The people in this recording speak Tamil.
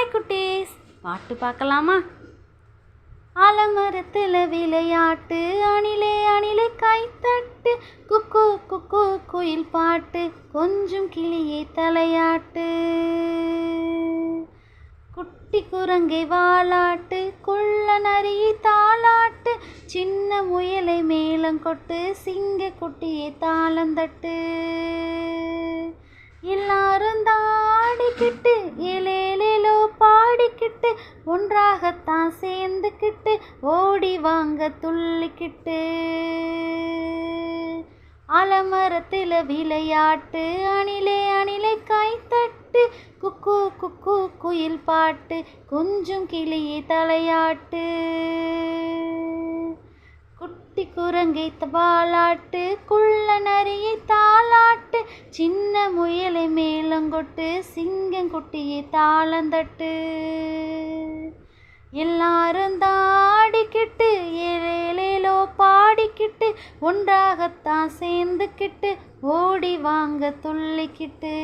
ஹாய் குட்டீஸ், பாட்டு பார்க்கலாமா? ஆலமரத்தில் விளையாட்டு, அணிலே அணிலே கைத்தட்டு, குக்கு குக்கு குயில் பாட்டு, கொஞ்சம் கிளியை தலையாட்டு. குட்டி குரங்கை வாலாட்டு, குள்ள நரியை தாளாட்டு, சின்ன முயலை மேளங்கொட்டு, சிங்க குட்டியை தாளந்தட்டு. எல்லாரும் தாடிக்கிட்டு ஏலேலேலோ பாடிக்கிட்டு, ஒன்றாகத்தான் சேர்ந்துக்கிட்டு, ஓடி வாங்க துள்ளிக்கிட்டு. ஆலமரத்தில் விளையாட்டு, அணிலே அணிலே கைத்தட்டு, குக்கு குக்கு குயில் பாட்டு, கொஞ்சம் கிளியை தலையாட்டு. குட்டி குரங்கை வாலாட்டு, குள்ள நரியை தாளாட்டு, சின்ன முயலை மேளங்கொட்டு, சிங்கங்குட்டியை தாளந்தட்டு. எல்லாரும் தாடிக்கிட்டு ஏலேலேலோ பாடிக்கிட்டு, ஒன்றாகத்தான் சேர்ந்துக்கிட்டு, ஓடி வாங்க துள்ளிக்கிட்டு.